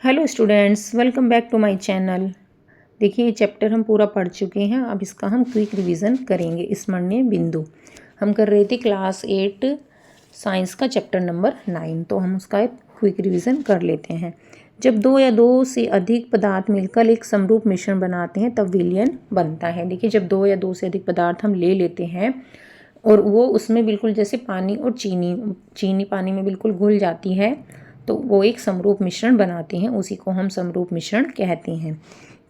Hello students, welcome back to my channel. देखिए ये chapter हम पूरा पढ़ चुके हैं। अब इसका हम क्विक रिवीजन करेंगे। स्मरणीय बिंदु हम कर रहे थे क्लास 8 साइंस का चैप्टर नंबर 9, तो हम उसका एक क्विक रिवीजन कर लेते हैं। जब दो या दो से अधिक पदार्थ मिलकर एक समरूप मिश्रण बनाते हैं तब विलयन बनता है। देखिए जब दो या दो से अधिक पदार्थ हम ले लेते हैं और वो उसमें बिल्कुल जैसे पानी और चीनी पानी में बिल्कुल घुल जाती है तो वो एक समरूप मिश्रण बनाते हैं, उसी को हम समरूप मिश्रण कहते हैं।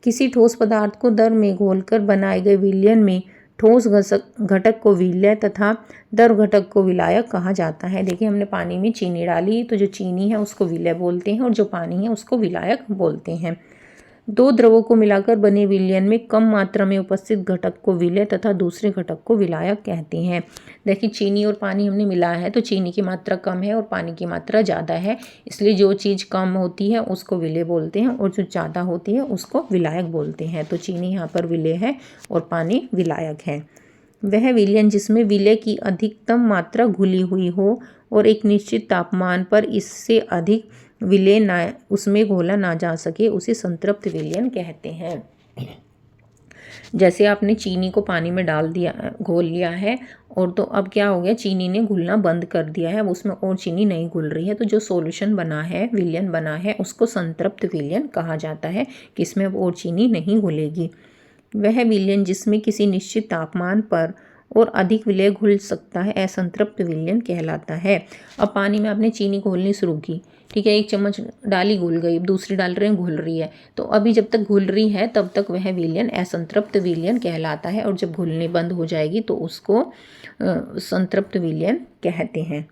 किसी ठोस पदार्थ को दर में घोलकर बनाए गए विलयन में ठोस घटक को विलय तथा दर घटक को विलायक कहा जाता है। देखिए हमने पानी में चीनी डाली तो जो चीनी है उसको विलय बोलते हैं और जो पानी है उसको विलायक बोलते हैं। दो द्रवों को मिलाकर बने विलयन में कम मात्रा में उपस्थित घटक को विलय तथा दूसरे घटक को विलायक कहते हैं। देखिए चीनी और पानी हमने मिलाया है तो चीनी की मात्रा कम है और पानी की मात्रा ज़्यादा है, इसलिए जो चीज़ कम होती है उसको विलय बोलते हैं और जो ज़्यादा होती है उसको विलायक बोलते हैं। तो चीनी यहाँ पर विलय है और पानी विलायक है। वह विलयन जिसमें विलय की अधिकतम मात्रा घुली हुई हो और एक निश्चित तापमान पर इससे अधिक विलय ना उसमें घोला ना जा सके उसे संतृप्त विलयन कहते हैं। जैसे आपने चीनी को पानी में डाल दिया, घोल लिया है और तो अब क्या हो गया, चीनी ने घुलना बंद कर दिया है, अब उसमें और चीनी नहीं घुल रही है, तो जो सॉल्यूशन बना है, विलयन बना है, उसको संतृप्त विलयन कहा जाता है कि इसमें अब और चीनी नहीं घुलेगी। वह विलयन जिसमें किसी निश्चित तापमान पर और अधिक विलय घुल सकता है असंतृप्त विलयन कहलाता है। अब पानी में आपने चीनी घोलनी शुरू की, ठीक है, एक चम्मच डाली घुल गई, दूसरी डाल रहे हैं घुल रही है, तो अभी जब तक घुल रही है तब तक वह विलयन असंतृप्त विलयन कहलाता है और जब घुलने बंद हो जाएगी तो उसको संतृप्त विलयन कहते हैं।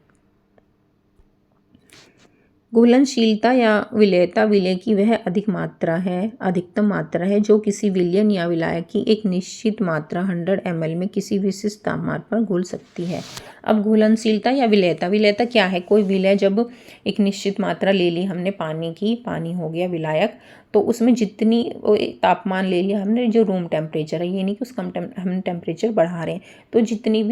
घुलनशीलता या विलयता विलय की वह अधिकतम मात्रा है जो किसी विलयन या विलायक की एक निश्चित मात्रा 100 ml में किसी विशिष्ट तापमान पर घुल सकती है। अब घुलनशीलता या विलयता क्या है? कोई विलय जब एक निश्चित मात्रा ले ली हमने पानी की, पानी हो गया विलायक, तो उसमें जितनी तापमान ले लिया हमने, जो रूम टेम्परेचर है, ये नहीं कि उसका हम टेम्परेचर बढ़ा रहे हैं, तो जितनी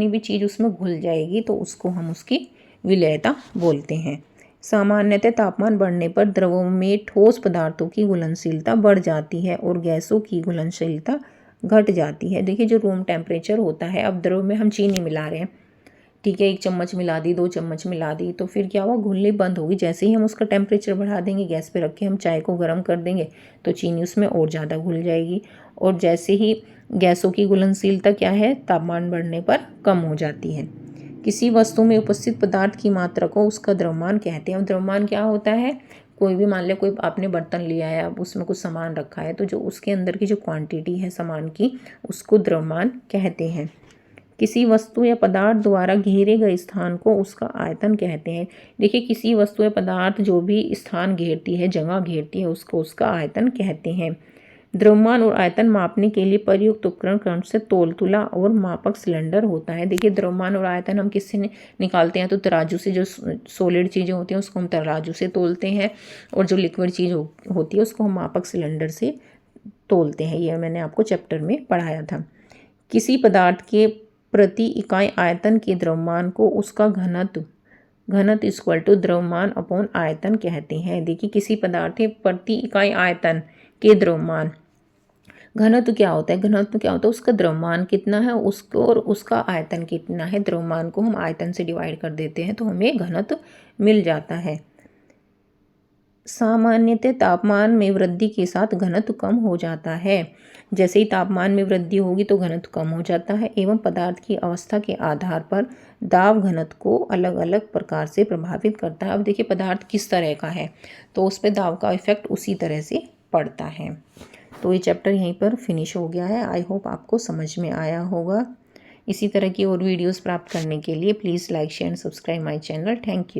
भी चीज़ उसमें घुल जाएगी तो उसको हम उसकी विलयता बोलते हैं। सामान्यतः तापमान बढ़ने पर द्रवों में ठोस पदार्थों की घुलनशीलता बढ़ जाती है और गैसों की घुलनशीलता घट जाती है। देखिए जो रूम टेम्परेचर होता है, अब द्रव में हम चीनी मिला रहे हैं, ठीक है, 1 चम्मच मिला दी, 2 चम्मच मिला दी, तो फिर क्या हुआ, घुलनी बंद होगी। जैसे ही हम उसका टेम्परेचर बढ़ा देंगे, गैस पे रख के हम चाय को गर्म कर देंगे तो चीनी उसमें और ज़्यादा घुल जाएगी। और जैसे ही गैसों की घुलनशीलता क्या है, तापमान बढ़ने पर कम हो जाती है। किसी वस्तु में उपस्थित पदार्थ की मात्रा को उसका द्रव्यमान कहते हैं। अब द्रव्यमान क्या होता है, कोई भी, मान लिया कोई आपने बर्तन लिया है, अब उसमें कुछ सामान रखा है, तो जो उसके अंदर की जो क्वांटिटी है सामान की, उसको द्रव्यमान कहते हैं। किसी वस्तु या पदार्थ द्वारा घेरे गए स्थान को उसका आयतन कहते हैं। देखिए किसी वस्तु या पदार्थ जो भी स्थान घेरती है, जगह घेरती है, उसको उसका आयतन कहते हैं। द्रव्यमान और आयतन मापने के लिए प्रयुक्त उपकरण क्रम से तौलतुला और मापक सिलेंडर होता है। देखिए द्रव्यमान और आयतन हम किससे निकालते हैं, तो तराजू से। जो सॉलिड चीज़ें होती हैं उसको हम तराजू से तौलते हैं और जो लिक्विड चीज़ होती है उसको हम मापक सिलेंडर से तौलते हैं। यह मैंने आपको चैप्टर में पढ़ाया था। किसी पदार्थ के प्रति इकाई आयतन के द्रव्यमान को उसका घनत्व इक्वल टू द्रव्यमान अपॉन आयतन कहते हैं। देखिए किसी पदार्थ के प्रति इकाई आयतन के द्रव्यमान, घनत्व क्या होता है, उसका द्रव्यमान कितना है उसको और उसका आयतन कितना है। द्रव्यमान को हम आयतन से डिवाइड कर देते हैं तो हमें घनत्व मिल जाता है। सामान्यतः तापमान में वृद्धि के साथ घनत्व कम हो जाता है। जैसे ही तापमान में वृद्धि होगी तो घनत्व कम हो जाता है एवं पदार्थ की अवस्था के आधार पर दाब घनत्व को अलग अलग प्रकार से प्रभावित करता है। अब देखिए पदार्थ किस तरह का है तो उस पर दाब का इफेक्ट उसी तरह से पड़ता है। तो ये चैप्टर यहीं पर फिनिश हो गया है। आई होप आपको समझ में आया होगा। इसी तरह की और वीडियोस प्राप्त करने के लिए please like share and subscribe my channel. Thank you.